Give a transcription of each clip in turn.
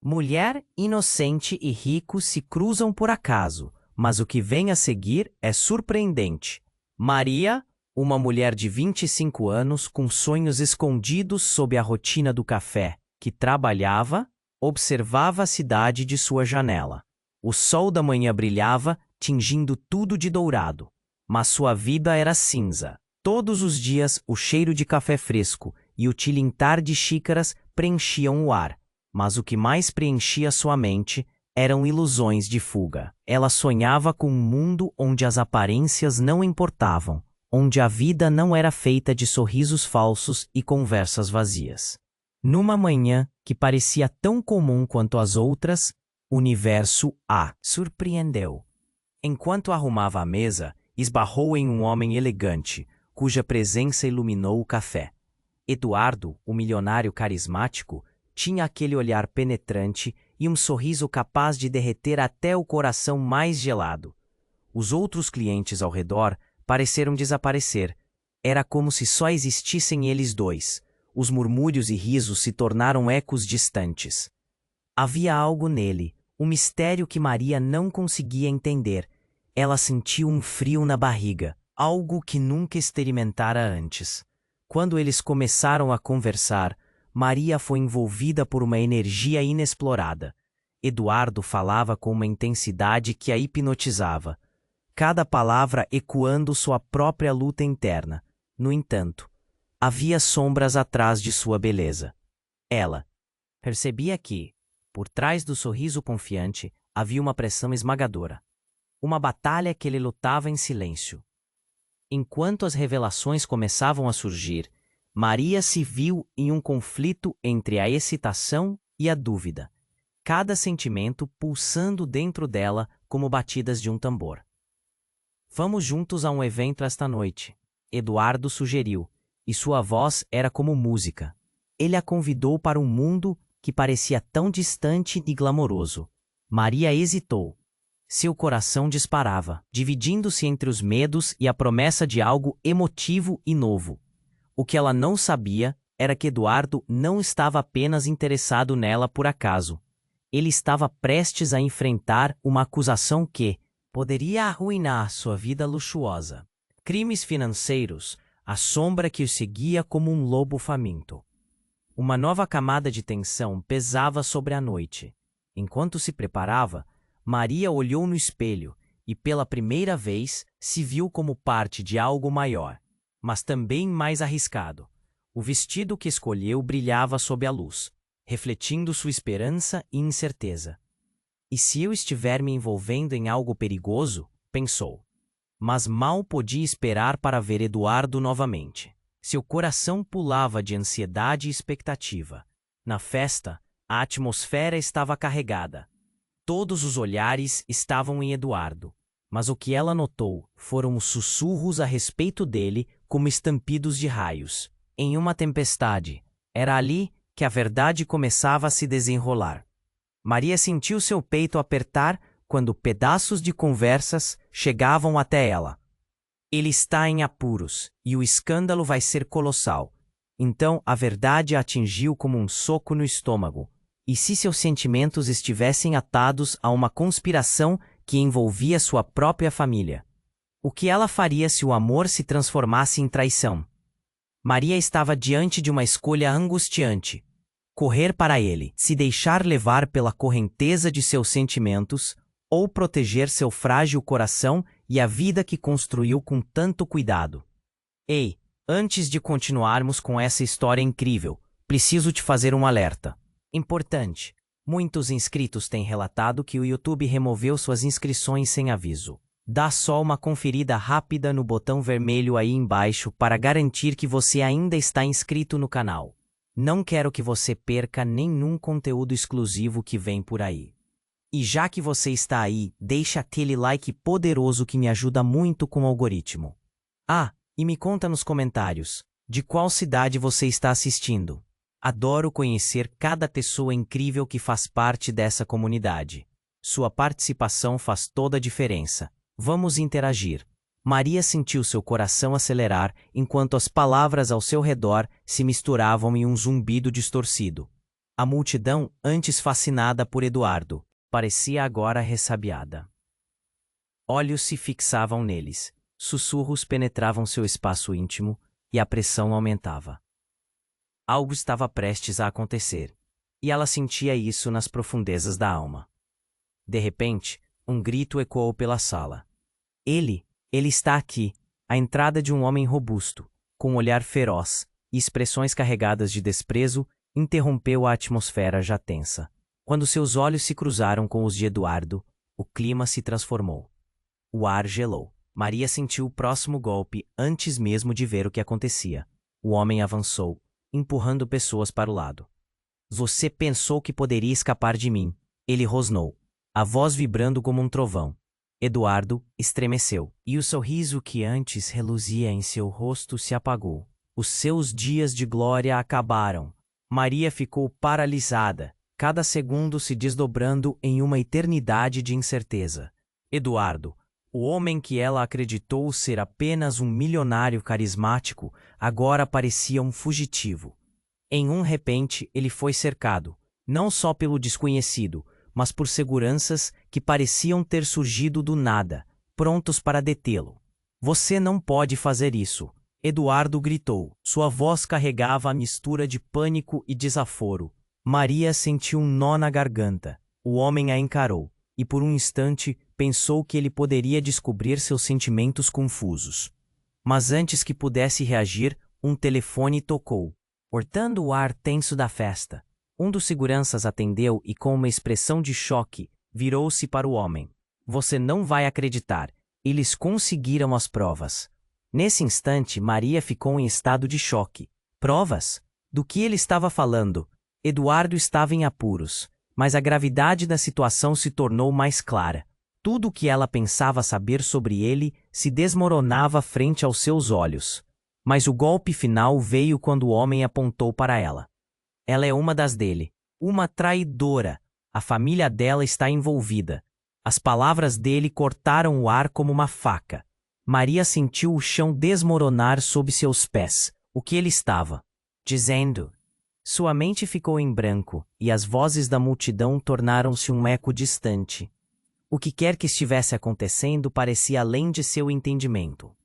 Mulher, inocente e rico se cruzam por acaso, mas o que vem a seguir é surpreendente. Maria, uma mulher de 25 anos com sonhos escondidos sob a rotina do café, que trabalhava, observava a cidade de sua janela. O sol da manhã brilhava, tingindo tudo de dourado, mas sua vida era cinza. Todos os dias o cheiro de café fresco e o tilintar de xícaras preenchiam o ar. Mas o que mais preenchia sua mente eram ilusões de fuga. Ela sonhava com um mundo onde as aparências não importavam, onde a vida não era feita de sorrisos falsos e conversas vazias. Numa manhã que parecia tão comum quanto as outras, o universo a surpreendeu. Enquanto arrumava a mesa, esbarrou em um homem elegante, cuja presença iluminou o café. Eduardo, o milionário carismático, tinha aquele olhar penetrante e um sorriso capaz de derreter até o coração mais gelado. Os outros clientes ao redor pareceram desaparecer. Era como se só existissem eles dois. Os murmúrios e risos se tornaram ecos distantes. Havia algo nele, um mistério que Maria não conseguia entender. Ela sentiu um frio na barriga, algo que nunca experimentara antes. Quando eles começaram a conversar, Maria foi envolvida por uma energia inexplorada. Eduardo falava com uma intensidade que a hipnotizava, cada palavra ecoando sua própria luta interna. No entanto, havia sombras atrás de sua beleza. Ela percebia que, por trás do sorriso confiante, havia uma pressão esmagadora. Uma batalha que ele lutava em silêncio. Enquanto as revelações começavam a surgir, Maria se viu em um conflito entre a excitação e a dúvida, cada sentimento pulsando dentro dela como batidas de um tambor. Vamos juntos a um evento esta noite, Eduardo sugeriu, e sua voz era como música. Ele a convidou para um mundo que parecia tão distante e glamouroso. Maria hesitou. Seu coração disparava, dividindo-se entre os medos e a promessa de algo emotivo e novo. O que ela não sabia era que Eduardo não estava apenas interessado nela por acaso. Ele estava prestes a enfrentar uma acusação que poderia arruinar sua vida luxuosa. Crimes financeiros, a sombra que o seguia como um lobo faminto. Uma nova camada de tensão pesava sobre a noite. Enquanto se preparava, Maria olhou no espelho e, pela primeira vez, se viu como parte de algo maior, mas também mais arriscado. O vestido que escolheu brilhava sob a luz, refletindo sua esperança e incerteza. E se eu estiver me envolvendo em algo perigoso? Pensou. Mas mal podia esperar para ver Eduardo novamente. Seu coração pulava de ansiedade e expectativa. Na festa, a atmosfera estava carregada. Todos os olhares estavam em Eduardo, mas o que ela notou foram os sussurros a respeito dele como estampidos de raios. Em uma tempestade, era ali que a verdade começava a se desenrolar. Maria sentiu seu peito apertar quando pedaços de conversas chegavam até ela. Ele está em apuros e o escândalo vai ser colossal. Então a verdade a atingiu como um soco no estômago. E se seus sentimentos estivessem atados a uma conspiração que envolvia sua própria família? O que ela faria se o amor se transformasse em traição? Maria estava diante de uma escolha angustiante. Correr para ele, se deixar levar pela correnteza de seus sentimentos, ou proteger seu frágil coração e a vida que construiu com tanto cuidado. Ei, antes de continuarmos com essa história incrível, preciso te fazer um alerta. Importante. Muitos inscritos têm relatado que o YouTube removeu suas inscrições sem aviso. Dá só uma conferida rápida no botão vermelho aí embaixo para garantir que você ainda está inscrito no canal. Não quero que você perca nenhum conteúdo exclusivo que vem por aí. E já que você está aí, deixa aquele like poderoso que me ajuda muito com o algoritmo. Ah, e me conta nos comentários, de qual cidade você está assistindo. Adoro conhecer cada pessoa incrível que faz parte dessa comunidade. Sua participação faz toda a diferença. Vamos interagir. Maria sentiu seu coração acelerar enquanto as palavras ao seu redor se misturavam em um zumbido distorcido. A multidão, antes fascinada por Eduardo, parecia agora ressabiada. Olhos se fixavam neles, sussurros penetravam seu espaço íntimo e a pressão aumentava. Algo estava prestes a acontecer, e ela sentia isso nas profundezas da alma. De repente, um grito ecoou pela sala. Ele está aqui, a entrada de um homem robusto, com um olhar feroz e expressões carregadas de desprezo, interrompeu a atmosfera já tensa. Quando seus olhos se cruzaram com os de Eduardo, o clima se transformou. O ar gelou. Maria sentiu o próximo golpe antes mesmo de ver o que acontecia. O homem avançou, empurrando pessoas para o lado. Você pensou que poderia escapar de mim, ele rosnou, a voz vibrando como um trovão. Eduardo estremeceu, e o sorriso que antes reluzia em seu rosto se apagou. Os seus dias de glória acabaram. Maria ficou paralisada, cada segundo se desdobrando em uma eternidade de incerteza. Eduardo, o homem que ela acreditou ser apenas um milionário carismático, agora parecia um fugitivo. Em um repente, ele foi cercado, não só pelo desconhecido, mas por seguranças que pareciam ter surgido do nada, prontos para detê-lo. Você não pode fazer isso, Eduardo gritou. Sua voz carregava a mistura de pânico e desaforo. Maria sentiu um nó na garganta. O homem a encarou, e por um instante pensou que ele poderia descobrir seus sentimentos confusos. Mas antes que pudesse reagir, um telefone tocou, cortando o ar tenso da festa. Um dos seguranças atendeu e, com uma expressão de choque, virou-se para o homem. Você não vai acreditar. Eles conseguiram as provas. Nesse instante, Maria ficou em estado de choque. Provas? Do que ele estava falando? Eduardo estava em apuros, mas a gravidade da situação se tornou mais clara. Tudo o que ela pensava saber sobre ele se desmoronava frente aos seus olhos. Mas o golpe final veio quando o homem apontou para ela. Ela é uma das dele, uma traidora. A família dela está envolvida. As palavras dele cortaram o ar como uma faca. Maria sentiu o chão desmoronar sob seus pés. O que ele estava dizendo? Sua mente ficou em branco, e as vozes da multidão tornaram-se um eco distante. O que quer que estivesse acontecendo parecia além de seu entendimento.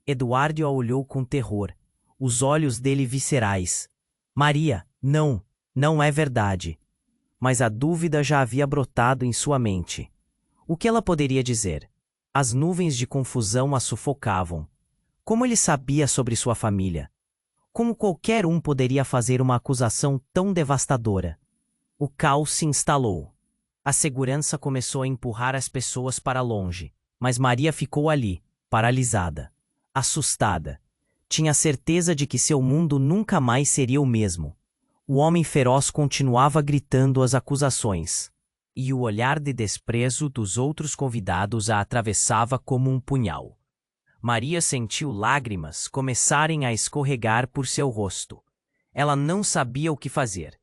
Eduardo a olhou com terror, os olhos dele viscerais. Maria, não é verdade. Mas a dúvida já havia brotado em sua mente. O que ela poderia dizer? As nuvens de confusão a sufocavam. Como ele sabia sobre sua família? Como qualquer um poderia fazer uma acusação tão devastadora? O caos se instalou. A segurança começou a empurrar as pessoas para longe, mas Maria ficou ali, paralisada, assustada. Tinha certeza de que seu mundo nunca mais seria o mesmo. O homem feroz continuava gritando as acusações, e o olhar de desprezo dos outros convidados a atravessava como um punhal. Maria sentiu lágrimas começarem a escorregar por seu rosto. Ela não sabia o que fazer.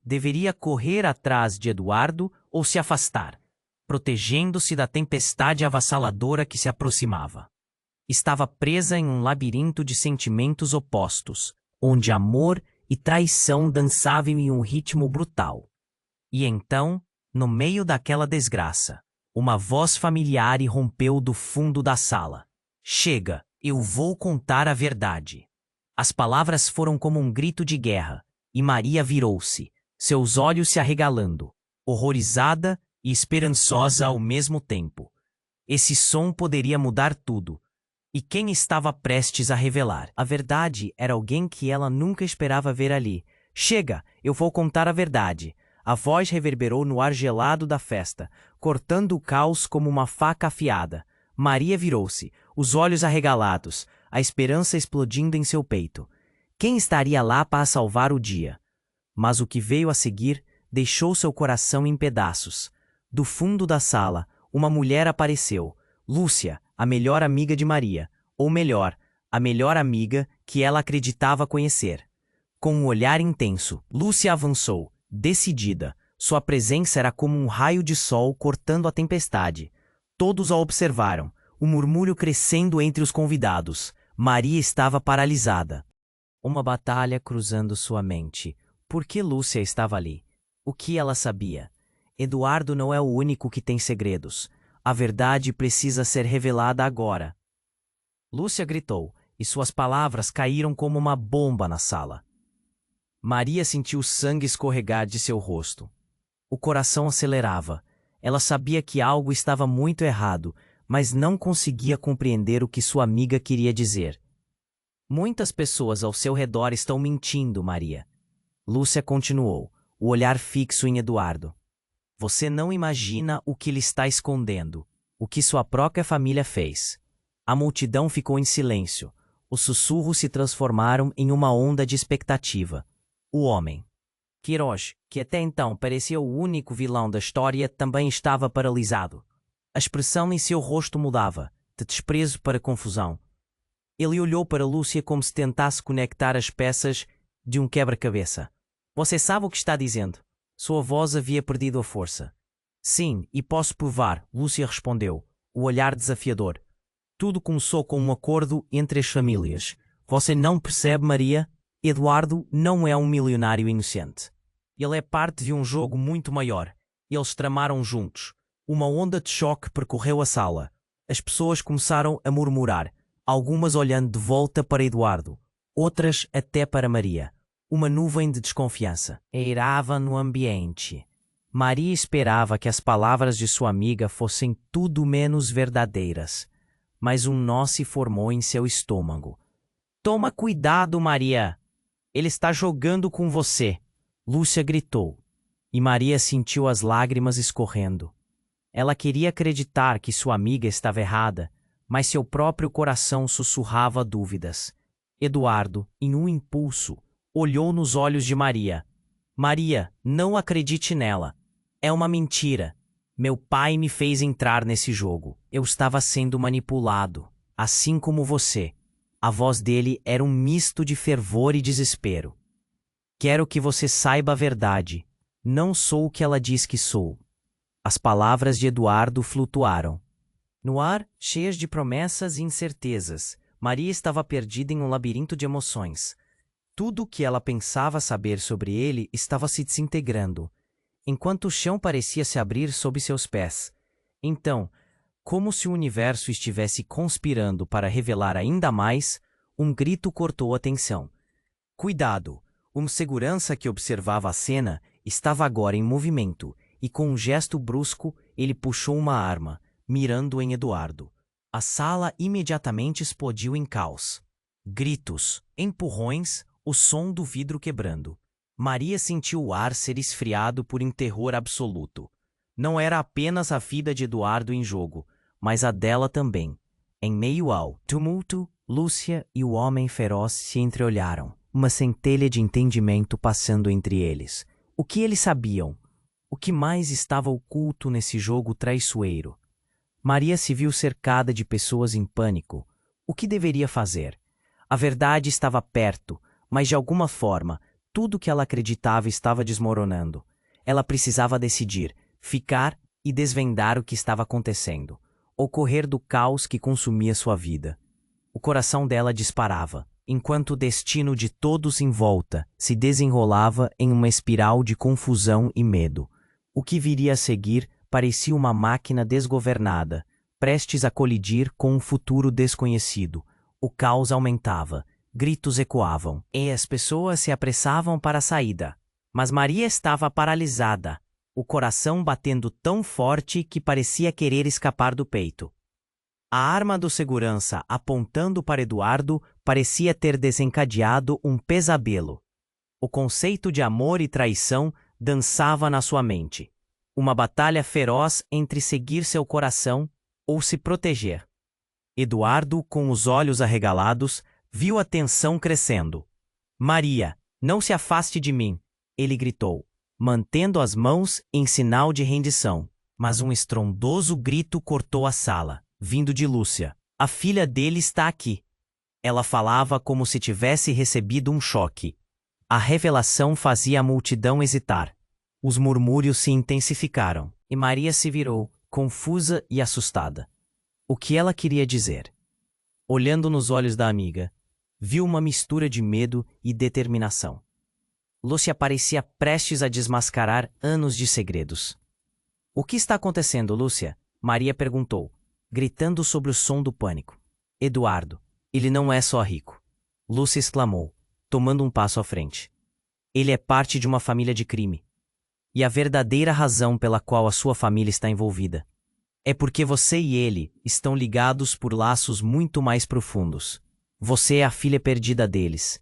Deveria correr atrás de Eduardo ou se afastar, protegendo-se da tempestade avassaladora que se aproximava. Estava presa em um labirinto de sentimentos opostos, onde amor e traição dançavam em um ritmo brutal. E então, no meio daquela desgraça, uma voz familiar irrompeu do fundo da sala. Chega, eu vou contar a verdade. As palavras foram como um grito de guerra, e Maria virou-se, seus olhos se arregalando, horrorizada e esperançosa ao mesmo tempo. Esse som poderia mudar tudo. E quem estava prestes a revelar a verdade era alguém que ela nunca esperava ver ali. Chega, eu vou contar a verdade. A voz reverberou no ar gelado da festa, cortando o caos como uma faca afiada. Maria virou-se, os olhos arregalados, a esperança explodindo em seu peito. Quem estaria lá para salvar o dia? Mas o que veio a seguir deixou seu coração em pedaços. Do fundo da sala, uma mulher apareceu. Lúcia, a melhor amiga de Maria, ou melhor, a melhor amiga que ela acreditava conhecer. Com um olhar intenso, Lúcia avançou, decidida. Sua presença era como um raio de sol cortando a tempestade. Todos a observaram, o murmúrio crescendo entre os convidados. Maria estava paralisada. Uma batalha cruzando sua mente. Por que Lúcia estava ali? O que ela sabia? Eduardo não é o único que tem segredos. A verdade precisa ser revelada agora. Lúcia gritou, e suas palavras caíram como uma bomba na sala. Maria sentiu sangue escorregar de seu rosto. O coração acelerava. Ela sabia que algo estava muito errado, mas não conseguia compreender o que sua amiga queria dizer. Muitas pessoas ao seu redor estão mentindo, Maria. Lúcia continuou, o olhar fixo em Eduardo. Você não imagina o que ele está escondendo, o que sua própria família fez. A multidão ficou em silêncio. Os sussurros se transformaram em uma onda de expectativa. O homem, Queiroz, que até então parecia o único vilão da história, também estava paralisado. A expressão em seu rosto mudava, de desprezo para confusão. Ele olhou para Lúcia como se tentasse conectar as peças de um quebra-cabeça. Você sabe o que está dizendo? Sua voz havia perdido a força. Sim, e posso provar, Lúcia respondeu, o olhar desafiador. Tudo começou com um acordo entre as famílias. Você não percebe, Maria? Eduardo não é um milionário inocente. Ele é parte de um jogo muito maior. Eles tramaram juntos. Uma onda de choque percorreu a sala. As pessoas começaram a murmurar, algumas olhando de volta para Eduardo, outras até para Maria. Uma nuvem de desconfiança eirava no ambiente. Maria esperava que as palavras de sua amiga fossem tudo menos verdadeiras, mas um nó se formou em seu estômago. Toma cuidado, Maria! Ele está jogando com você! Lúcia gritou, e Maria sentiu as lágrimas escorrendo. Ela queria acreditar que sua amiga estava errada, mas seu próprio coração sussurrava dúvidas. Eduardo, em um impulso, olhou nos olhos de Maria. Maria, não acredite nela. É uma mentira. Meu pai me fez entrar nesse jogo. Eu estava sendo manipulado, assim como você. A voz dele era um misto de fervor e desespero. Quero que você saiba a verdade. Não sou o que ela diz que sou. As palavras de Eduardo flutuaram. No ar, cheias de promessas e incertezas, Maria estava perdida em um labirinto de emoções. Tudo o que ela pensava saber sobre ele estava se desintegrando, enquanto o chão parecia se abrir sob seus pés. Então, como se o universo estivesse conspirando para revelar ainda mais, um grito cortou a tensão. Cuidado! Um segurança que observava a cena estava agora em movimento, e com um gesto brusco, ele puxou uma arma, mirando em Eduardo. A sala imediatamente explodiu em caos. Gritos, empurrões, o som do vidro quebrando. Maria sentiu o ar ser esfriado por um terror absoluto. Não era apenas a vida de Eduardo em jogo, mas a dela também. Em meio ao tumulto, Lúcia e o homem feroz se entreolharam, uma centelha de entendimento passando entre eles. O que eles sabiam? O que mais estava oculto nesse jogo traiçoeiro? Maria se viu cercada de pessoas em pânico. O que deveria fazer? A verdade estava perto, mas de alguma forma, tudo que ela acreditava estava desmoronando. Ela precisava decidir, ficar e desvendar o que estava acontecendo, ou correr do caos que consumia sua vida. O coração dela disparava, enquanto o destino de todos em volta se desenrolava em uma espiral de confusão e medo. O que viria a seguir parecia uma máquina desgovernada, prestes a colidir com um futuro desconhecido. O caos aumentava, gritos ecoavam, e as pessoas se apressavam para a saída. Mas Maria estava paralisada, o coração batendo tão forte que parecia querer escapar do peito. A arma do segurança apontando para Eduardo parecia ter desencadeado um pesadelo. O conceito de amor e traição dançava na sua mente. Uma batalha feroz entre seguir seu coração ou se proteger. Eduardo, com os olhos arregalados, viu a tensão crescendo. Maria, não se afaste de mim, ele gritou, mantendo as mãos em sinal de rendição. Mas um estrondoso grito cortou a sala, vindo de Lúcia. A filha dele está aqui. Ela falava como se tivesse recebido um choque. A revelação fazia a multidão hesitar. Os murmúrios se intensificaram, e Maria se virou, confusa e assustada. O que ela queria dizer? Olhando nos olhos da amiga, viu uma mistura de medo e determinação. Lúcia parecia prestes a desmascarar anos de segredos. O que está acontecendo, Lúcia? Maria perguntou, gritando sobre o som do pânico. Eduardo, ele não é só rico. Lúcia exclamou, tomando um passo à frente. Ele é parte de uma família de crime. E a verdadeira razão pela qual a sua família está envolvida é porque você e ele estão ligados por laços muito mais profundos. Você é a filha perdida deles.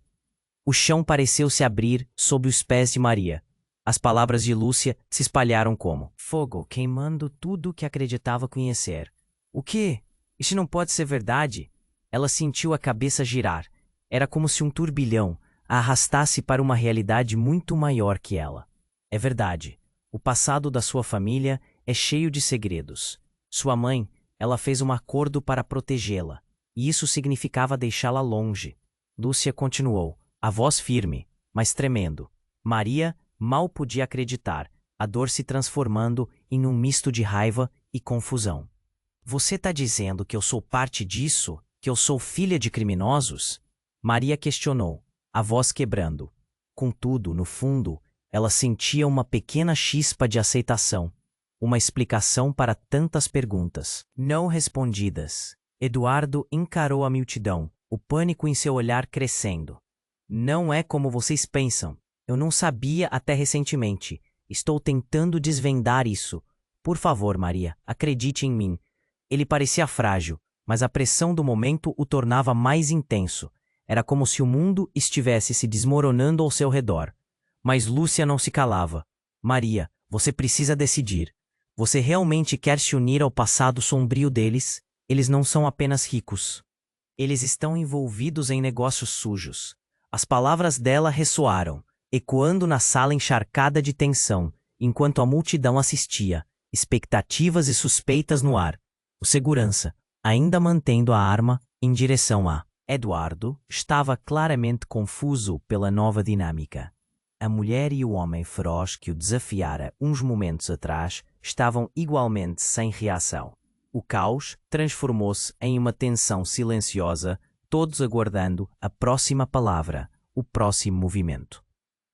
O chão pareceu se abrir sob os pés de Maria. As palavras de Lúcia se espalharam como fogo, queimando tudo o que acreditava conhecer. O quê? Isso não pode ser verdade. Ela sentiu a cabeça girar. Era como se um turbilhão a arrastasse para uma realidade muito maior que ela. É verdade. O passado da sua família é cheio de segredos. Sua mãe, ela fez um acordo para protegê-la, e isso significava deixá-la longe. Lúcia continuou, a voz firme, mas tremendo. Maria mal podia acreditar, a dor se transformando em um misto de raiva e confusão. Você está dizendo que eu sou parte disso? Que eu sou filha de criminosos? Maria questionou, a voz quebrando. Contudo, no fundo, ela sentia uma pequena chispa de aceitação. Uma explicação para tantas perguntas não respondidas. Eduardo encarou a multidão, o pânico em seu olhar crescendo. Não é como vocês pensam. Eu não sabia até recentemente. Estou tentando desvendar isso. Por favor, Maria, acredite em mim. Ele parecia frágil, mas a pressão do momento o tornava mais intenso. Era como se o mundo estivesse se desmoronando ao seu redor. Mas Lúcia não se calava. Maria, você precisa decidir. Você realmente quer se unir ao passado sombrio deles? Eles não são apenas ricos. Eles estão envolvidos em negócios sujos. As palavras dela ressoaram, ecoando na sala encharcada de tensão, enquanto a multidão assistia, expectativas e suspeitas no ar. O segurança, ainda mantendo a arma, em direção a Eduardo, estava claramente confuso pela nova dinâmica. A mulher e o homem feroz que o desafiara uns momentos atrás estavam igualmente sem reação. O caos transformou-se em uma tensão silenciosa, todos aguardando a próxima palavra, o próximo movimento.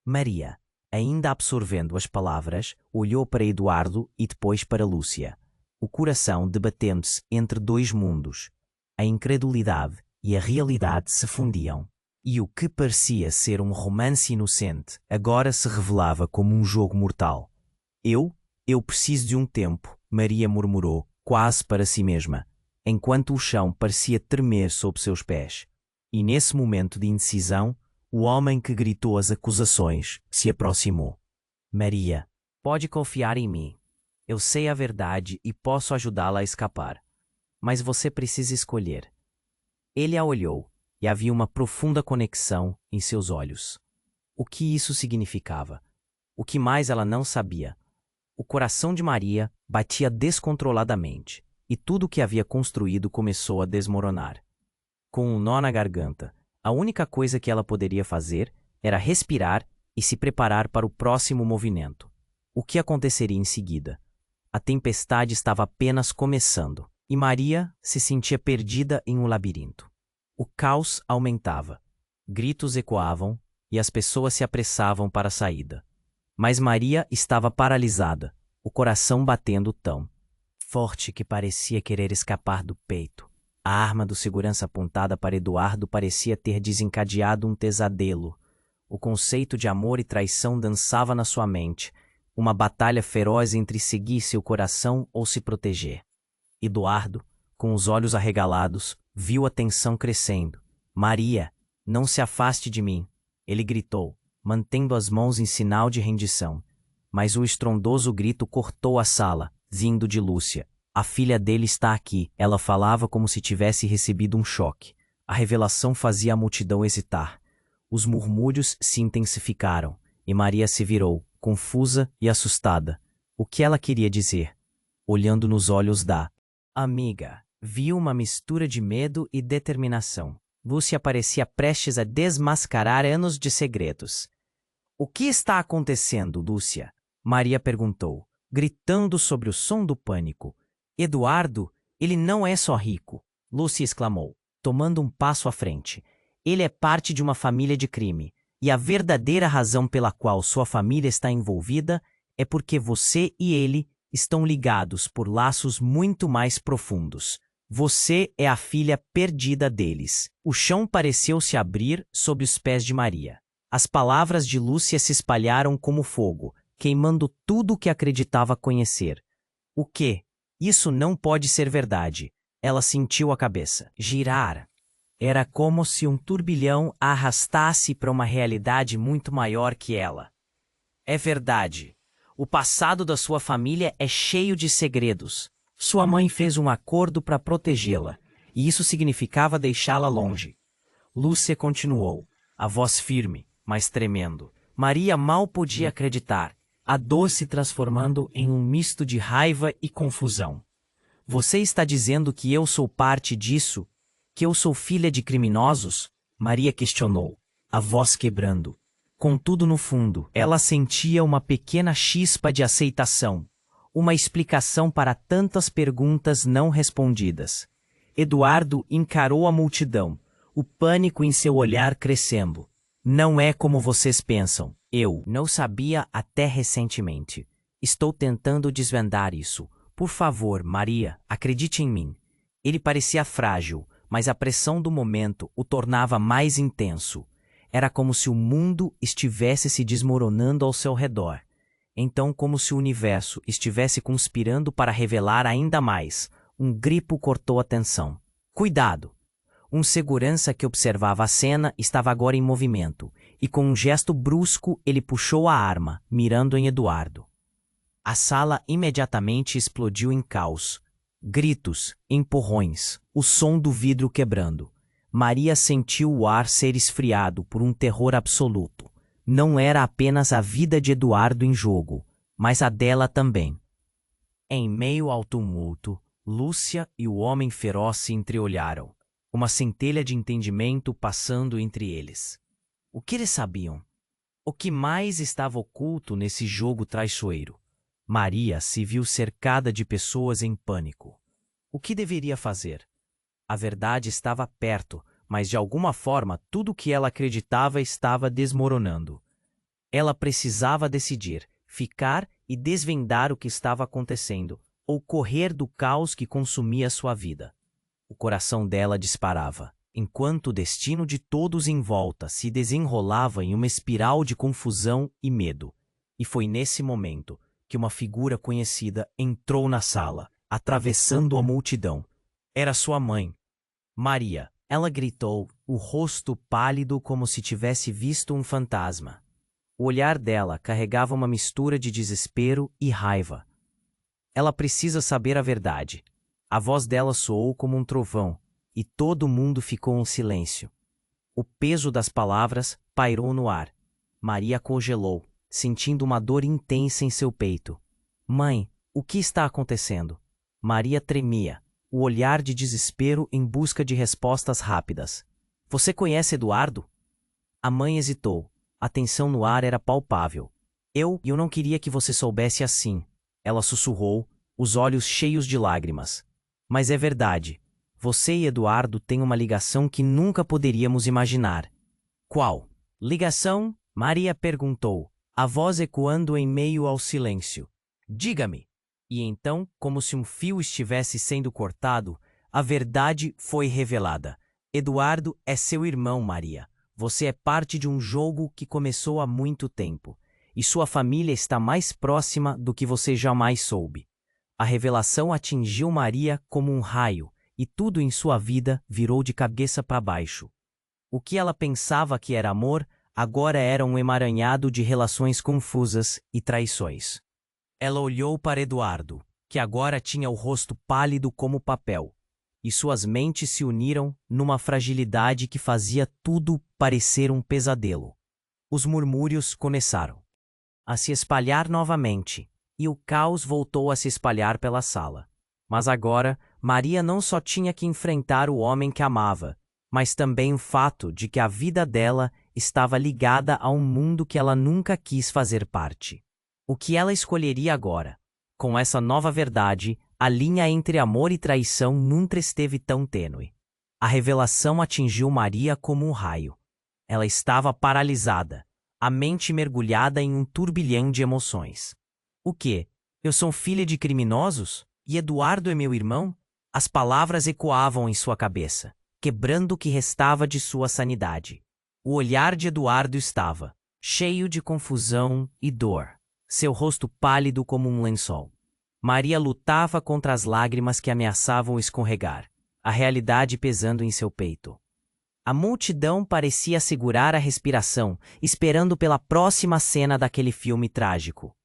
Maria, ainda absorvendo as palavras, olhou para Eduardo e depois para Lúcia, o coração debatendo-se entre dois mundos. A incredulidade e a realidade se fundiam. E o que parecia ser um romance inocente agora se revelava como um jogo mortal. Eu preciso de um tempo, Maria murmurou, quase para si mesma, enquanto o chão parecia tremer sob seus pés. E nesse momento de indecisão, o homem que gritou as acusações se aproximou. Maria, pode confiar em mim. Eu sei a verdade e posso ajudá-la a escapar. Mas você precisa escolher. Ele a olhou. E havia uma profunda conexão em seus olhos. O que isso significava? O que mais ela não sabia? O coração de Maria batia descontroladamente, e tudo o que havia construído começou a desmoronar. Com um nó na garganta, a única coisa que ela poderia fazer era respirar e se preparar para o próximo movimento. O que aconteceria em seguida? A tempestade estava apenas começando, e Maria se sentia perdida em um labirinto. O caos aumentava. Gritos ecoavam e as pessoas se apressavam para a saída. Mas Maria estava paralisada, o coração batendo tão forte que parecia querer escapar do peito. A arma do segurança apontada para Eduardo parecia ter desencadeado um pesadelo. O conceito de amor e traição dançava na sua mente, uma batalha feroz entre seguir seu coração ou se proteger. Eduardo, com os olhos arregalados, viu a tensão crescendo. Maria, não se afaste de mim, ele gritou, mantendo as mãos em sinal de rendição. Mas o estrondoso grito cortou a sala, vindo de Lúcia. A filha dele está aqui. Ela falava como se tivesse recebido um choque. A revelação fazia a multidão hesitar. Os murmúrios se intensificaram, e Maria se virou, confusa e assustada. O que ela queria dizer? Olhando nos olhos da amiga, viu uma mistura de medo e determinação. Lúcia parecia prestes a desmascarar anos de segredos. O que está acontecendo, Lúcia? Maria perguntou, gritando sobre o som do pânico. Eduardo, ele não é só rico, Lúcia exclamou, tomando um passo à frente. Ele é parte de uma família de crime. E a verdadeira razão pela qual sua família está envolvida é porque você e ele estão ligados por laços muito mais profundos. Você é a filha perdida deles. O chão pareceu se abrir sob os pés de Maria. As palavras de Lúcia se espalharam como fogo, queimando tudo o que acreditava conhecer. O quê? Isso não pode ser verdade. Ela sentiu a cabeça girar. Era como se um turbilhão a arrastasse para uma realidade muito maior que ela. É verdade. O passado da sua família é cheio de segredos. Sua mãe fez um acordo para protegê-la, e isso significava deixá-la longe. Lúcia continuou, a voz firme, mas tremendo. Maria mal podia acreditar, a dor se transformando em um misto de raiva e confusão. Você está dizendo que eu sou parte disso? Que eu sou filha de criminosos? Maria questionou, a voz quebrando. Contudo, no fundo, ela sentia uma pequena chispa de aceitação, uma explicação para tantas perguntas não respondidas. Eduardo encarou a multidão, o pânico em seu olhar crescendo. Não é como vocês pensam. Eu não sabia até recentemente. Estou tentando desvendar isso. Por favor, Maria, acredite em mim. Ele parecia frágil, mas a pressão do momento o tornava mais intenso. Era como se o mundo estivesse se desmoronando ao seu redor. Então, como se o universo estivesse conspirando para revelar ainda mais, um grito cortou a tensão. Cuidado! Um segurança que observava a cena estava agora em movimento, e com um gesto brusco ele puxou a arma, mirando em Eduardo. A sala imediatamente explodiu em caos. Gritos, empurrões, o som do vidro quebrando. Maria sentiu o ar ser esfriado por um terror absoluto. Não era apenas a vida de Eduardo em jogo, mas a dela também. Em meio ao tumulto, Lúcia e o homem feroz se entreolharam, uma centelha de entendimento passando entre eles. O que eles sabiam? O que mais estava oculto nesse jogo traiçoeiro? Maria se viu cercada de pessoas em pânico. O que deveria fazer? A verdade estava perto, mas de alguma forma tudo o que ela acreditava estava desmoronando. Ela precisava decidir, ficar e desvendar o que estava acontecendo, ou correr do caos que consumia sua vida. O coração dela disparava, enquanto o destino de todos em volta se desenrolava em uma espiral de confusão e medo. E foi nesse momento que uma figura conhecida entrou na sala, atravessando a multidão. Era sua mãe, Maria. Ela gritou, o rosto pálido como se tivesse visto um fantasma. O olhar dela carregava uma mistura de desespero e raiva. Ela precisa saber a verdade. A voz dela soou como um trovão, e todo mundo ficou em silêncio. O peso das palavras pairou no ar. Maria congelou, sentindo uma dor intensa em seu peito. Mãe, o que está acontecendo? Maria tremia, o olhar de desespero em busca de respostas rápidas. Você conhece Eduardo? A mãe hesitou. A tensão no ar era palpável. Eu não queria que você soubesse assim. Ela sussurrou, os olhos cheios de lágrimas. Mas é verdade. Você e Eduardo têm uma ligação que nunca poderíamos imaginar. Qual? Ligação? Maria perguntou, a voz ecoando em meio ao silêncio. Diga-me. E então, como se um fio estivesse sendo cortado, a verdade foi revelada. Eduardo é seu irmão, Maria. Você é parte de um jogo que começou há muito tempo. E sua família está mais próxima do que você jamais soube. A revelação atingiu Maria como um raio, e tudo em sua vida virou de cabeça para baixo. O que ela pensava que era amor, agora era um emaranhado de relações confusas e traições. Ela olhou para Eduardo, que agora tinha o rosto pálido como papel, e suas mentes se uniram numa fragilidade que fazia tudo parecer um pesadelo. Os murmúrios começaram a se espalhar novamente, e o caos voltou a se espalhar pela sala. Mas agora, Maria não só tinha que enfrentar o homem que amava, mas também o fato de que a vida dela estava ligada a um mundo que ela nunca quis fazer parte. O que ela escolheria agora? Com essa nova verdade, a linha entre amor e traição nunca esteve tão tênue. A revelação atingiu Maria como um raio. Ela estava paralisada, a mente mergulhada em um turbilhão de emoções. O quê? Eu sou filha de criminosos? E Eduardo é meu irmão? As palavras ecoavam em sua cabeça, quebrando o que restava de sua sanidade. O olhar de Eduardo estava cheio de confusão e dor, seu rosto pálido como um lençol. Maria lutava contra as lágrimas que ameaçavam escorregar, a realidade pesando em seu peito. A multidão parecia segurar a respiração, esperando pela próxima cena daquele filme trágico.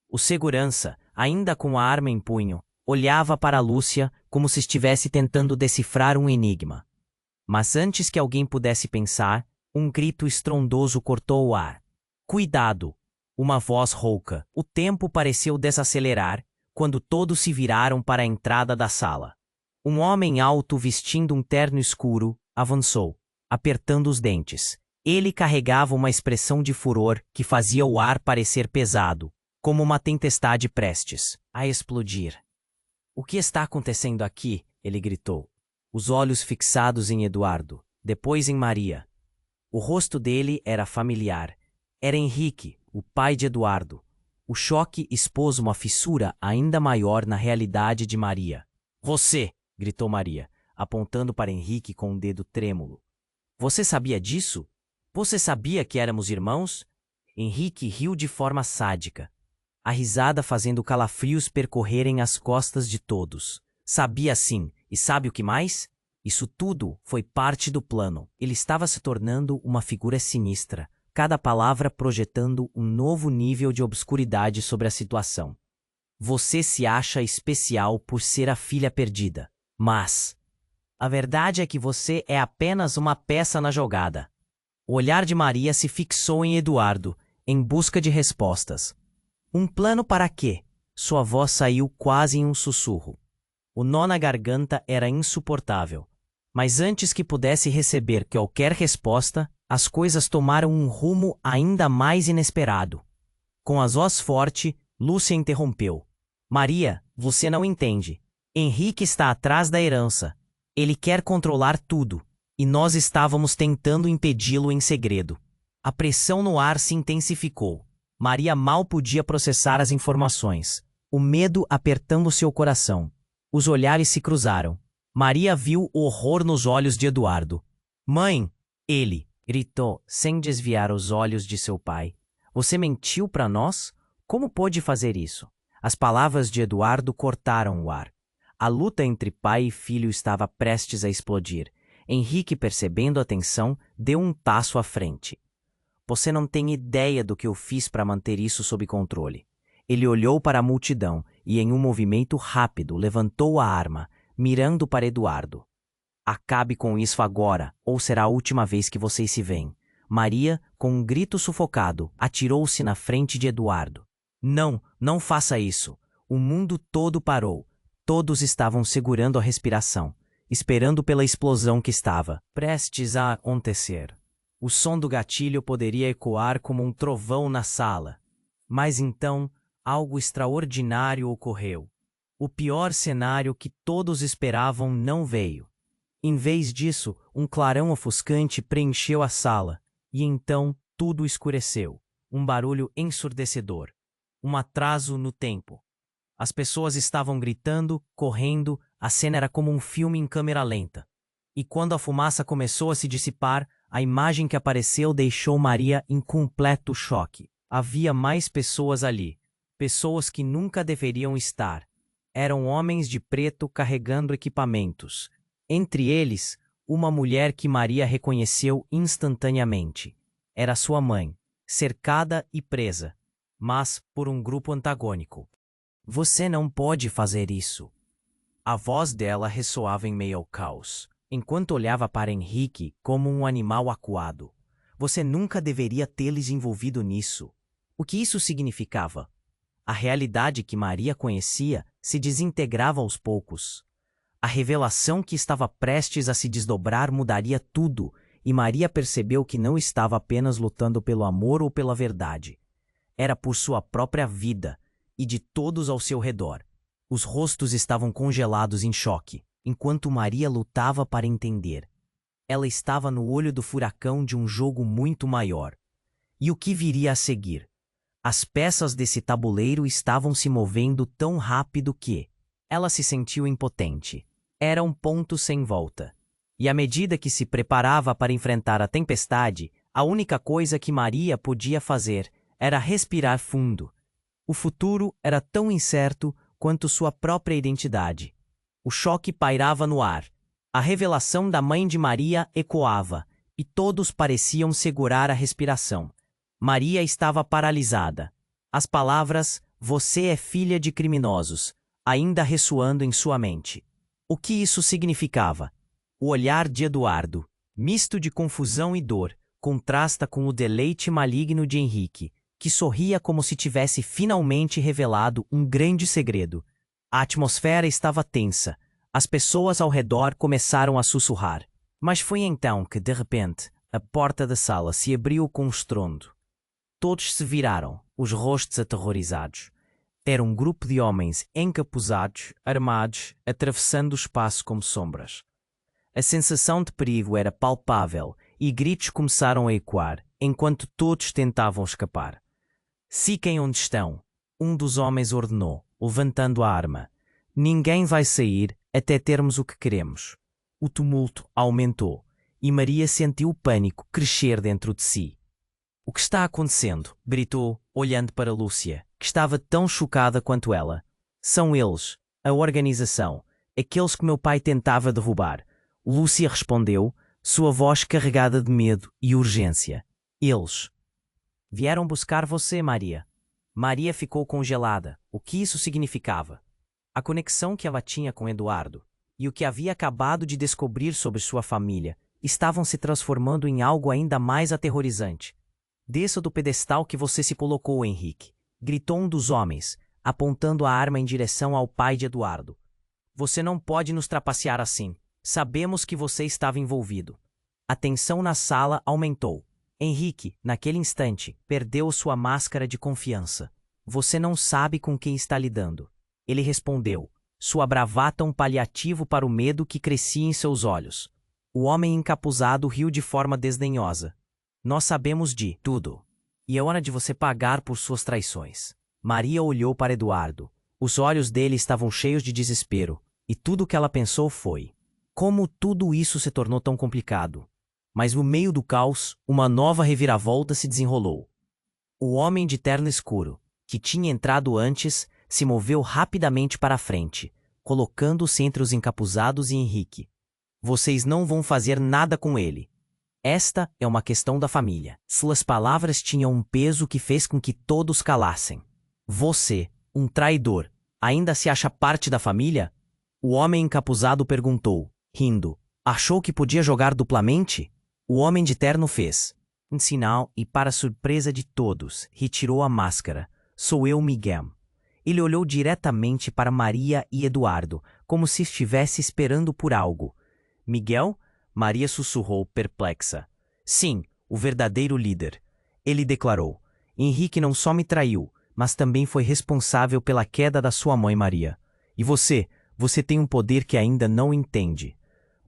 O segurança, ainda com a arma em punho, olhava para Lúcia como se estivesse tentando decifrar um enigma. Mas antes que alguém pudesse pensar, um grito estrondoso cortou o ar. Cuidado! Uma voz rouca. O tempo pareceu desacelerar quando todos se viraram para a entrada da sala. Um homem alto vestindo um terno escuro avançou, apertando os dentes. Ele carregava uma expressão de furor que fazia o ar parecer pesado, como uma tempestade prestes a explodir. O que está acontecendo aqui? Ele gritou, os olhos fixados em Eduardo, depois em Maria. O rosto dele era familiar. Era Henrique, o pai de Eduardo. O choque expôs uma fissura ainda maior na realidade de Maria. Você! Gritou Maria, apontando para Henrique com um dedo trêmulo. Você sabia disso? Você sabia que éramos irmãos? Henrique riu de forma sádica, a risada fazendo calafrios percorrerem as costas de todos. Sabia sim, e sabe o que mais? Isso tudo foi parte do plano. Ele estava se tornando uma figura sinistra, cada palavra projetando um novo nível de obscuridade sobre a situação. Você se acha especial por ser a filha perdida, mas a verdade é que você é apenas uma peça na jogada. O olhar de Maria se fixou em Eduardo, em busca de respostas. Um plano para quê? Sua voz saiu quase em um sussurro. O nó na garganta era insuportável. Mas antes que pudesse receber qualquer resposta, as coisas tomaram um rumo ainda mais inesperado. Com a voz forte, Lúcia interrompeu. Maria, você não entende. Henrique está atrás da herança. Ele quer controlar tudo, e nós estávamos tentando impedi-lo em segredo. A pressão no ar se intensificou. Maria mal podia processar as informações, o medo apertando seu coração. Os olhares se cruzaram. Maria viu o horror nos olhos de Eduardo. Mãe! Ele gritou, sem desviar os olhos de seu pai. Você mentiu para nós? Como pôde fazer isso? As palavras de Eduardo cortaram o ar. A luta entre pai e filho estava prestes a explodir. Henrique, percebendo a tensão, deu um passo à frente. Você não tem ideia do que eu fiz para manter isso sob controle. Ele olhou para a multidão e, em um movimento rápido, levantou a arma, mirando para Eduardo. Acabe com isso agora, ou será a última vez que vocês se veem. Maria, com um grito sufocado, atirou-se na frente de Eduardo. Não, não faça isso. O mundo todo parou. Todos estavam segurando a respiração, esperando pela explosão que estava prestes a acontecer. O som do gatilho poderia ecoar como um trovão na sala. Mas então, algo extraordinário ocorreu. O pior cenário que todos esperavam não veio. Em vez disso, um clarão ofuscante preencheu a sala, e então tudo escureceu. Um barulho ensurdecedor. Um atraso no tempo. As pessoas estavam gritando, correndo, a cena era como um filme em câmera lenta. E quando a fumaça começou a se dissipar, a imagem que apareceu deixou Maria em completo choque. Havia mais pessoas ali. Pessoas que nunca deveriam estar. Eram homens de preto carregando equipamentos. Entre eles, uma mulher que Maria reconheceu instantaneamente. Era sua mãe, cercada e presa, mas por um grupo antagônico. Você não pode fazer isso. A voz dela ressoava em meio ao caos, enquanto olhava para Henrique como um animal acuado. Você nunca deveria tê-los envolvido nisso. O que isso significava? A realidade que Maria conhecia se desintegrava aos poucos. A revelação que estava prestes a se desdobrar mudaria tudo, e Maria percebeu que não estava apenas lutando pelo amor ou pela verdade. Era por sua própria vida e de todos ao seu redor. Os rostos estavam congelados em choque, enquanto Maria lutava para entender. Ela estava no olho do furacão de um jogo muito maior. E o que viria a seguir? As peças desse tabuleiro estavam se movendo tão rápido que ela se sentiu impotente. Era um ponto sem volta. E à medida que se preparava para enfrentar a tempestade, a única coisa que Maria podia fazer era respirar fundo. O futuro era tão incerto quanto sua própria identidade. O choque pairava no ar. A revelação da mãe de Maria ecoava, e todos pareciam segurar a respiração. Maria estava paralisada. As palavras "Você é filha de criminosos" ainda ressoando em sua mente. O que isso significava? O olhar de Eduardo, misto de confusão e dor, contrasta com o deleite maligno de Henrique, que sorria como se tivesse finalmente revelado um grande segredo. A atmosfera estava tensa. As pessoas ao redor começaram a sussurrar. Mas foi então que, de repente, a porta da sala se abriu com um estrondo. Todos se viraram, os rostos aterrorizados. Era um grupo de homens encapuzados, armados, atravessando o espaço como sombras. A sensação de perigo era palpável e gritos começaram a ecoar, enquanto todos tentavam escapar. "Fiquem onde estão", um dos homens ordenou, levantando a arma. "Ninguém vai sair até termos o que queremos." O tumulto aumentou e Maria sentiu o pânico crescer dentro de si. "O que está acontecendo?" gritou, olhando para Lúcia, que estava tão chocada quanto ela. "São eles, a organização, aqueles que meu pai tentava derrubar." Lúcia respondeu, sua voz carregada de medo e urgência. "Eles vieram buscar você, Maria." Maria ficou congelada. O que isso significava? A conexão que ela tinha com Eduardo e o que havia acabado de descobrir sobre sua família estavam se transformando em algo ainda mais aterrorizante. "Desça do pedestal que você se colocou, Henrique", gritou um dos homens, apontando a arma em direção ao pai de Eduardo. "Você não pode nos trapacear assim. Sabemos que você estava envolvido." A tensão na sala aumentou. Henrique, naquele instante, perdeu sua máscara de confiança. "Você não sabe com quem está lidando." Ele respondeu, sua bravata um paliativo para o medo que crescia em seus olhos. O homem encapuzado riu de forma desdenhosa. "Nós sabemos de tudo. E é hora de você pagar por suas traições." Maria olhou para Eduardo. Os olhos dele estavam cheios de desespero, e tudo o que ela pensou foi: como tudo isso se tornou tão complicado? Mas no meio do caos, uma nova reviravolta se desenrolou. O homem de terno escuro, que tinha entrado antes, se moveu rapidamente para a frente, colocando-se entre os encapuzados e Henrique. "Vocês não vão fazer nada com ele. Esta é uma questão da família." Suas palavras tinham um peso que fez com que todos calassem. "Você, um traidor, ainda se acha parte da família?" O homem encapuzado perguntou, rindo. "Achou que podia jogar duplamente?" O homem de terno fez um sinal e, para surpresa de todos, retirou a máscara. "Sou eu, Miguel." Ele olhou diretamente para Maria e Eduardo, como se estivesse esperando por algo. "Miguel?" Maria sussurrou, perplexa. "Sim, o verdadeiro líder." Ele declarou. "Henrique não só me traiu, mas também foi responsável pela queda da sua mãe Maria. E você tem um poder que ainda não entende."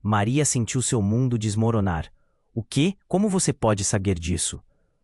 Maria sentiu seu mundo desmoronar. "O quê? Como você pode saber disso?"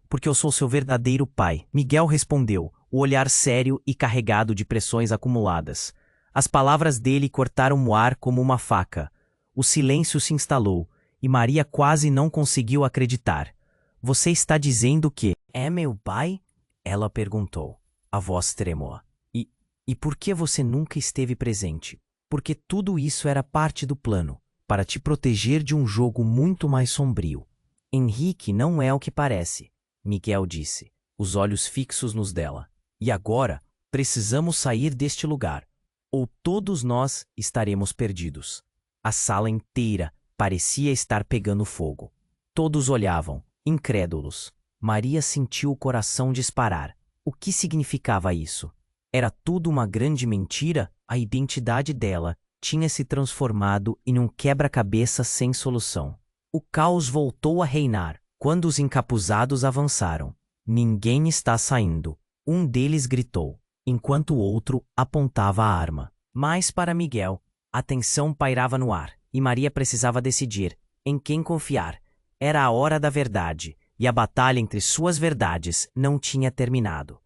"Porque eu sou seu verdadeiro pai." Miguel respondeu, o olhar sério e carregado de pressões acumuladas. As palavras dele cortaram o ar como uma faca. O silêncio se instalou, e Maria quase não conseguiu acreditar. "Você está dizendo que é meu pai?" ela perguntou, a voz trêmula. E por que você nunca esteve presente?" "Porque tudo isso era parte do plano, para te proteger de um jogo muito mais sombrio." "Henrique não é o que parece", Miguel disse, os olhos fixos nos dela. "E agora, precisamos sair deste lugar, ou todos nós estaremos perdidos." A sala inteira parecia estar pegando fogo. Todos olhavam, incrédulos. Maria sentiu o coração disparar. O que significava isso? Era tudo uma grande mentira? A identidade dela tinha se transformado em um quebra-cabeça sem solução. O caos voltou a reinar quando os encapuzados avançaram. "Ninguém está saindo", um deles gritou, enquanto o outro apontava a arma. Mas para Miguel, a tensão pairava no ar, e Maria precisava decidir. em quem confiar. Era a hora da verdade, e a batalha entre suas verdades não tinha terminado.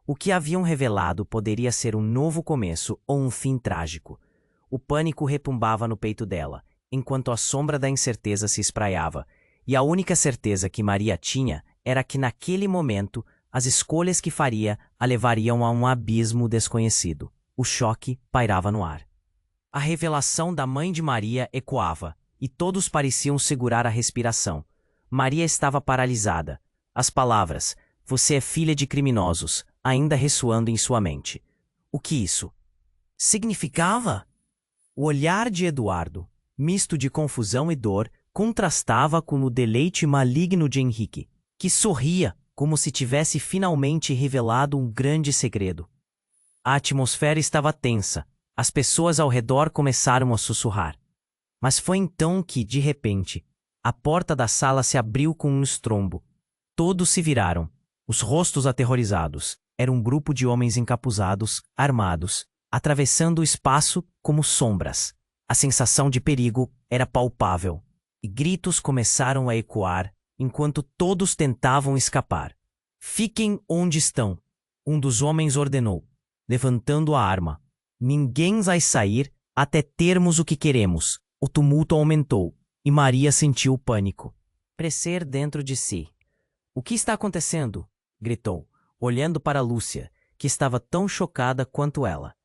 O que haviam revelado poderia ser um novo começo ou um fim trágico. O pânico retumbava no peito dela, enquanto a sombra da incerteza se espraiava, e a única certeza que Maria tinha era que naquele momento as escolhas que faria a levariam a um abismo desconhecido. O choque pairava no ar. A revelação da mãe de Maria ecoava, e todos pareciam segurar a respiração. Maria estava paralisada. As palavras, "Você é filha de criminosos", ainda ressoando em sua mente. O que isso significava? O olhar de Eduardo, misto de confusão e dor, contrastava com o deleite maligno de Henrique, que sorria como se tivesse finalmente revelado um grande segredo. A atmosfera estava tensa. As pessoas ao redor começaram a sussurrar. Mas foi então que, de repente, a porta da sala se abriu com um estrondo. Todos se viraram, os rostos aterrorizados. Era um grupo de homens encapuzados, armados, atravessando o espaço como sombras. A sensação de perigo era palpável, e gritos começaram a ecoar enquanto todos tentavam escapar. "Fiquem onde estão", um dos homens ordenou, levantando a arma. "Ninguém vai sair até termos o que queremos." O tumulto aumentou, e Maria sentiu o pânico crescer dentro de si. "O que está acontecendo?" gritou, olhando para Lúcia, que estava tão chocada quanto ela.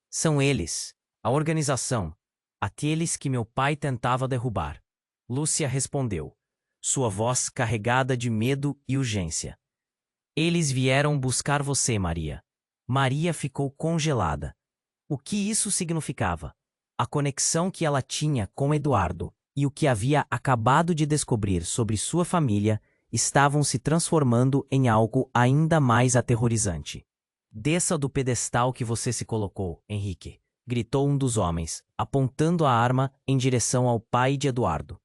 "São eles, a organização, aqueles que meu pai tentava derrubar." Lúcia respondeu, sua voz carregada de medo e urgência. "Eles vieram buscar você, Maria." Maria ficou congelada. O que isso significava? A conexão que ela tinha com Eduardo e o que havia acabado de descobrir sobre sua família estavam se transformando em algo ainda mais aterrorizante. "Desça do pedestal que você se colocou, Henrique", gritou um dos homens, apontando a arma em direção ao pai de Eduardo.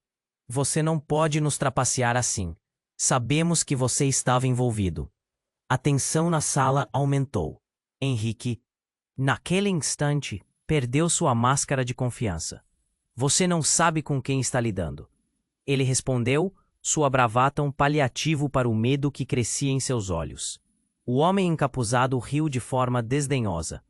"Você não pode nos trapacear assim. Sabemos que você estava envolvido." A tensão na sala aumentou. Henrique, naquele instante, perdeu sua máscara de confiança. "Você não sabe com quem está lidando." Ele respondeu, sua bravata um paliativo para o medo que crescia em seus olhos. O homem encapuzado riu de forma desdenhosa.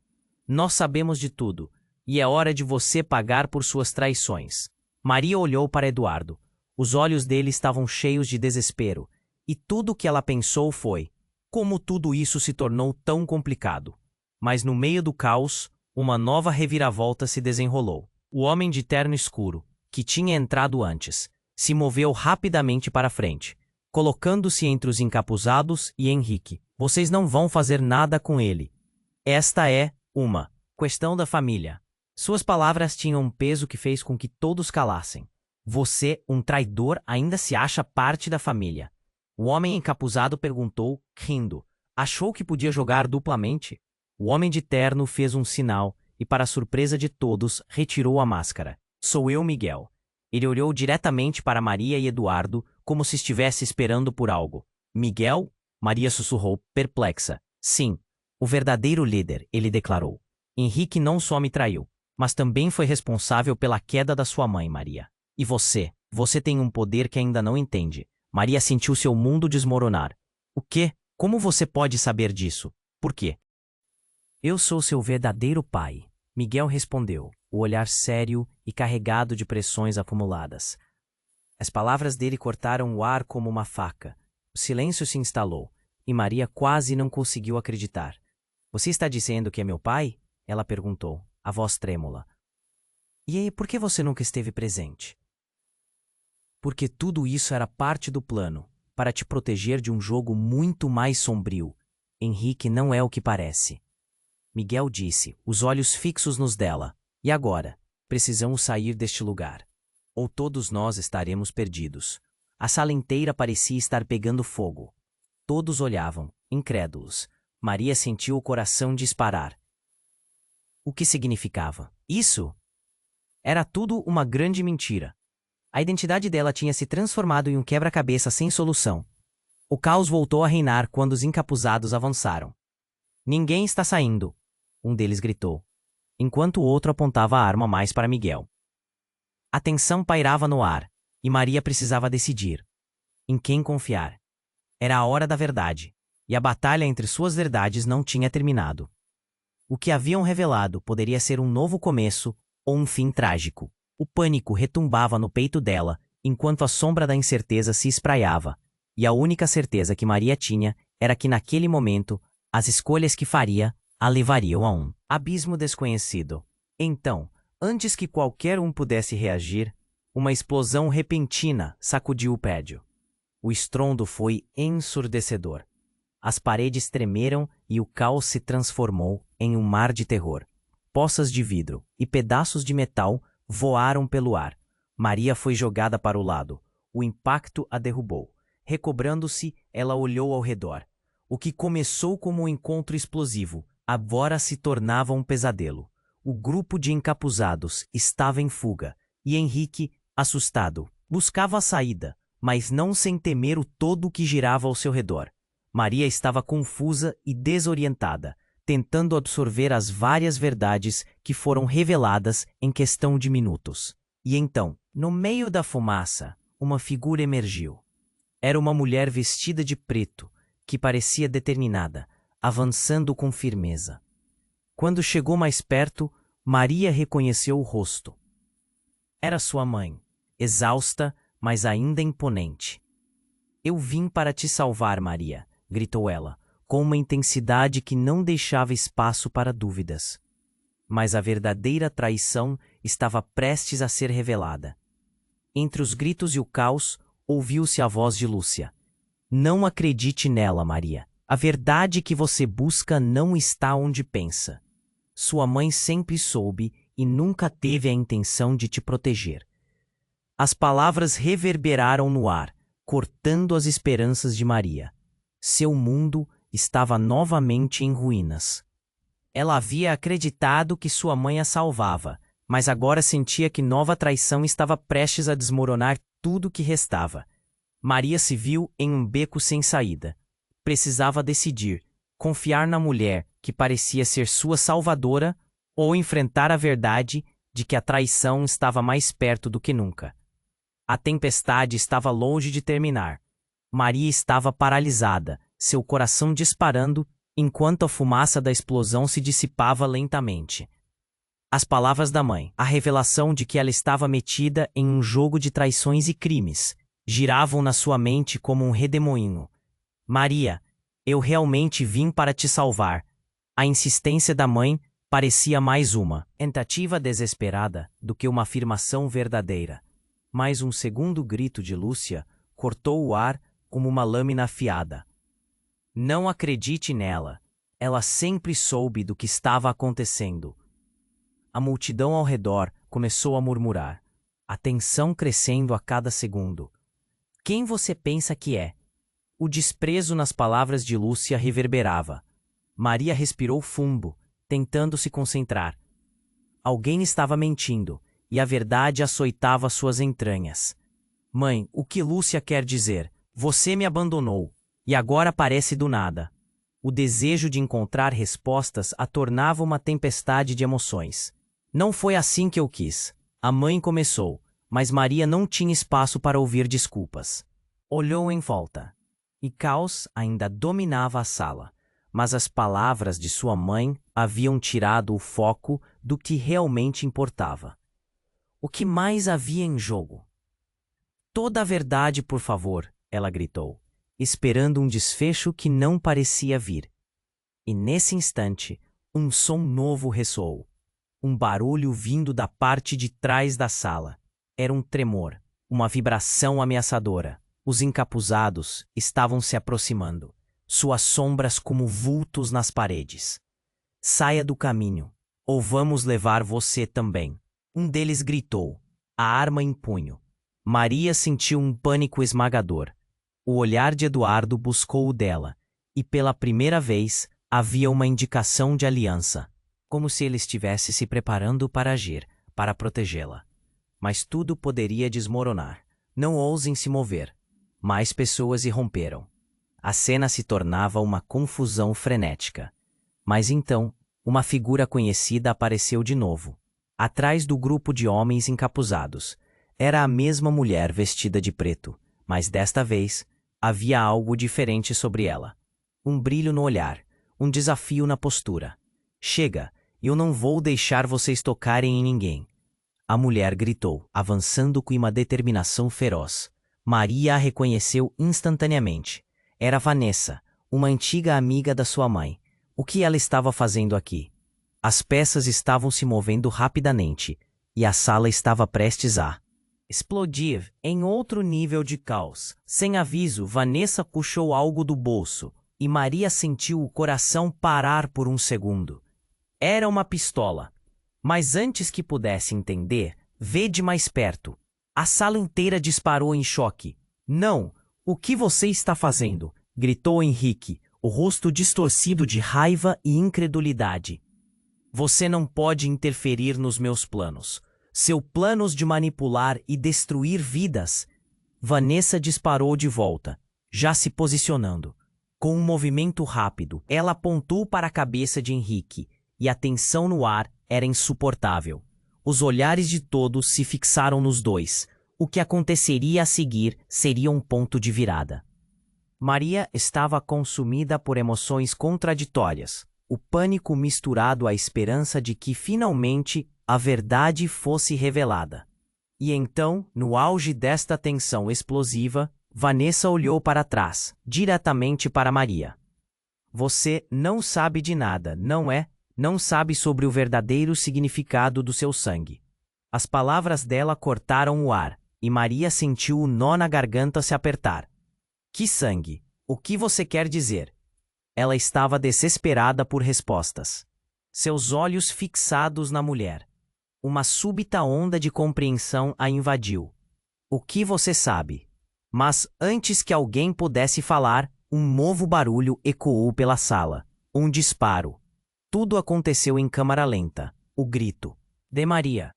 "Nós sabemos de tudo, e é hora de você pagar por suas traições." Maria olhou para Eduardo. Os olhos dele estavam cheios de desespero, e tudo o que ela pensou foi: como tudo isso se tornou tão complicado? Mas no meio do caos, uma nova reviravolta se desenrolou. O homem de terno escuro, que tinha entrado antes, se moveu rapidamente para frente, colocando-se entre os encapuzados e Henrique. "Vocês não vão fazer nada com ele. Esta é uma questão da família." Suas palavras tinham um peso que fez com que todos calassem. "Você, um traidor, ainda se acha parte da família?" O homem encapuzado perguntou, rindo. Achou que podia jogar duplamente? O homem de terno fez um sinal e, para a surpresa de todos, retirou a máscara. "Sou eu, Miguel." Ele olhou diretamente para Maria e Eduardo, como se estivesse esperando por algo. "Miguel?" Maria sussurrou, perplexa. "Sim, o verdadeiro líder", ele declarou. "Henrique não só me traiu, mas também foi responsável pela queda da sua mãe, Maria. E você tem um poder que ainda não entende." Maria sentiu seu mundo desmoronar. "O quê? Como você pode saber disso? Por quê?" "Eu sou seu verdadeiro pai", Miguel respondeu, o olhar sério e carregado de pressões acumuladas. As palavras dele cortaram o ar como uma faca. O silêncio se instalou, e Maria quase não conseguiu acreditar. "Você está dizendo que é meu pai?" ela perguntou, a voz trêmula. "E aí, por que você nunca esteve presente?" "Porque tudo isso era parte do plano, para te proteger de um jogo muito mais sombrio. Henrique não é o que parece." Miguel disse, os olhos fixos nos dela. "E agora? Precisamos sair deste lugar, ou todos nós estaremos perdidos." A sala inteira parecia estar pegando fogo. Todos olhavam, incrédulos. Maria sentiu o coração disparar. O que significava isso? Era tudo uma grande mentira. A identidade dela tinha se transformado em um quebra-cabeça sem solução. O caos voltou a reinar quando os encapuzados avançaram. "Ninguém está saindo", um deles gritou, enquanto o outro apontava a arma mais para Miguel. A tensão pairava no ar. e Maria precisava decidir em quem confiar. Era a hora da verdade, e a batalha entre suas verdades não tinha terminado. O que haviam revelado poderia ser um novo começo ou um fim trágico. O pânico retumbava no peito dela, enquanto a sombra da incerteza se espraiava, e a única certeza que Maria tinha era que naquele momento, as escolhas que faria a levariam a um abismo desconhecido. Então, antes que qualquer um pudesse reagir, uma explosão repentina sacudiu o prédio. O estrondo foi ensurdecedor. As paredes tremeram e o caos se transformou em um mar de terror. Poças de vidro e pedaços de metal voaram pelo ar. Maria foi jogada para o lado. O impacto a derrubou. Recobrando-se, ela olhou ao redor. O que começou como um encontro explosivo, agora se tornava um pesadelo. O grupo de encapuzados estava em fuga, e Henrique, assustado, buscava a saída, mas não sem temer o todo que girava ao seu redor. Maria estava confusa e desorientada, tentando absorver as várias verdades que foram reveladas em questão de minutos. E então, no meio da fumaça, uma figura emergiu. Era uma mulher vestida de preto, que parecia determinada, avançando com firmeza. Quando chegou mais perto, Maria reconheceu o rosto. Era sua mãe, exausta, mas ainda imponente. "Eu vim para te salvar, Maria", gritou ela, com uma intensidade que não deixava espaço para dúvidas. Mas a verdadeira traição estava prestes a ser revelada. Entre os gritos e o caos, ouviu-se a voz de Lúcia. "Não acredite nela, Maria. A verdade que você busca não está onde pensa. Sua mãe sempre soube e nunca teve a intenção de te proteger." As palavras reverberaram no ar, cortando as esperanças de Maria. Seu mundo estava novamente em ruínas. Ela havia acreditado que sua mãe a salvava, mas agora sentia que nova traição estava prestes a desmoronar tudo que restava. Maria se viu em um beco sem saída. Precisava decidir, confiar na mulher que parecia ser sua salvadora ou enfrentar a verdade de que a traição estava mais perto do que nunca. A tempestade estava longe de terminar. Maria estava paralisada, seu coração disparando, enquanto a fumaça da explosão se dissipava lentamente. As palavras da mãe, a revelação de que ela estava metida em um jogo de traições e crimes, giravam na sua mente como um redemoinho. "Maria, eu realmente vim para te salvar." A insistência da mãe parecia mais uma tentativa desesperada do que uma afirmação verdadeira. Mas um segundo grito de Lúcia cortou o ar como uma lâmina afiada. "Não acredite nela. Ela sempre soube do que estava acontecendo." A multidão ao redor começou a murmurar, a tensão crescendo a cada segundo. "Quem você pensa que é?" O desprezo nas palavras de Lúcia reverberava. Maria respirou fundo, tentando se concentrar. Alguém estava mentindo, e a verdade açoitava suas entranhas. "Mãe, o que Lúcia quer dizer? Você me abandonou, e agora aparece do nada." O desejo de encontrar respostas a tornava uma tempestade de emoções. "Não foi assim que eu quis." A mãe começou, mas Maria não tinha espaço para ouvir desculpas. Olhou em volta, e caos ainda dominava a sala, mas as palavras de sua mãe haviam tirado o foco do que realmente importava. O que mais havia em jogo? "Toda a verdade, por favor", ela gritou, esperando um desfecho que não parecia vir. E nesse instante, um som novo ressoou. Um barulho vindo da parte de trás da sala. Era um tremor, uma vibração ameaçadora. Os encapuzados estavam se aproximando, suas sombras como vultos nas paredes. "Saia do caminho, ou vamos levar você também." Um deles gritou, a arma em punho. Maria sentiu um pânico esmagador. O olhar de Eduardo buscou o dela, e pela primeira vez havia uma indicação de aliança, como se ele estivesse se preparando para agir, para protegê-la. Mas tudo poderia desmoronar. Não ousem se mover. Mais pessoas irromperam. A cena se tornava uma confusão frenética. Mas então, uma figura conhecida apareceu de novo, atrás do grupo de homens encapuzados. Era a mesma mulher vestida de preto, mas desta vez havia algo diferente sobre ela. Um brilho no olhar, um desafio na postura. Chega, eu não vou deixar vocês tocarem em ninguém. A mulher gritou, avançando com uma determinação feroz. Maria a reconheceu instantaneamente. Era Vanessa, uma antiga amiga da sua mãe. O que ela estava fazendo aqui? As peças estavam se movendo rapidamente, e a sala estava prestes a explodir em outro nível de caos. Sem aviso, Vanessa puxou algo do bolso, e Maria sentiu o coração parar por um segundo. Era uma pistola. Mas antes que pudesse entender, vê de mais perto. A sala inteira disparou em choque. Não! O que você está fazendo? Gritou Henrique, o rosto distorcido de raiva e incredulidade. Você não pode interferir nos meus planos. Seus planos de manipular e destruir vidas. Vanessa disparou de volta, já se posicionando. Com um movimento rápido, ela apontou para a cabeça de Henrique, e a tensão no ar era insuportável. Os olhares de todos se fixaram nos dois. O que aconteceria a seguir seria um ponto de virada. Maria estava consumida por emoções contraditórias, o pânico misturado à esperança de que finalmente a verdade fosse revelada. E então, no auge desta tensão explosiva, Vanessa olhou para trás, diretamente para Maria. Você não sabe de nada, não é? Não sabe sobre o verdadeiro significado do seu sangue. As palavras dela cortaram o ar, e Maria sentiu o nó na garganta se apertar. Que sangue? O que você quer dizer? Ela estava desesperada por respostas. Seus olhos fixados na mulher. Uma súbita onda de compreensão a invadiu. O que você sabe? Mas antes que alguém pudesse falar, um novo barulho ecoou pela sala. Um disparo. Tudo aconteceu em câmara lenta. O grito de Maria.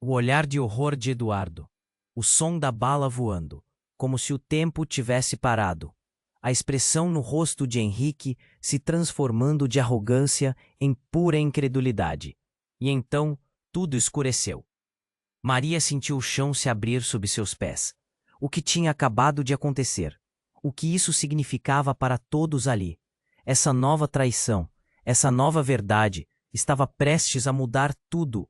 O olhar de horror de Eduardo. O som da bala voando, como se o tempo tivesse parado. A expressão no rosto de Henrique se transformando de arrogância em pura incredulidade. E então, tudo escureceu. Maria sentiu o chão se abrir sob seus pés. O que tinha acabado de acontecer? O que isso significava para todos ali? Essa nova traição, essa nova verdade, estava prestes a mudar tudo.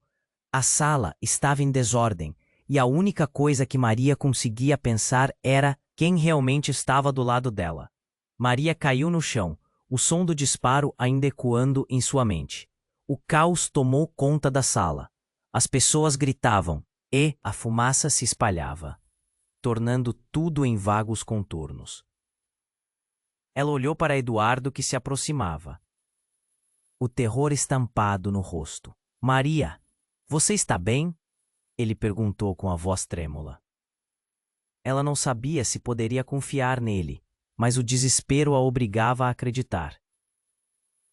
A sala estava em desordem, e a única coisa que Maria conseguia pensar era quem realmente estava do lado dela. Maria caiu no chão, o som do disparo ainda ecoando em sua mente. O caos tomou conta da sala. As pessoas gritavam, e a fumaça se espalhava, tornando tudo em vagos contornos. Ela olhou para Eduardo, que se aproximava. O terror estampado no rosto. Maria, você está bem? Ele perguntou com a voz trêmula. Ela não sabia se poderia confiar nele, mas o desespero a obrigava a acreditar.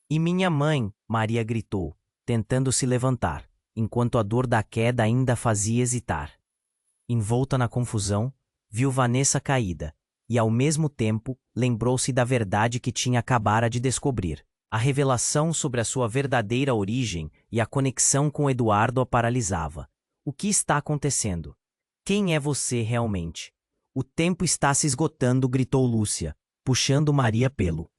E minha mãe, Maria gritou, tentando se levantar, enquanto a dor da queda ainda fazia hesitar. Envolta na confusão, viu Vanessa caída, e ao mesmo tempo lembrou-se da verdade que tinha acabara de descobrir. A revelação sobre a sua verdadeira origem e a conexão com Eduardo a paralisava. O que está acontecendo? Quem é você realmente? O tempo está se esgotando, gritou Lúcia, puxando Maria pelo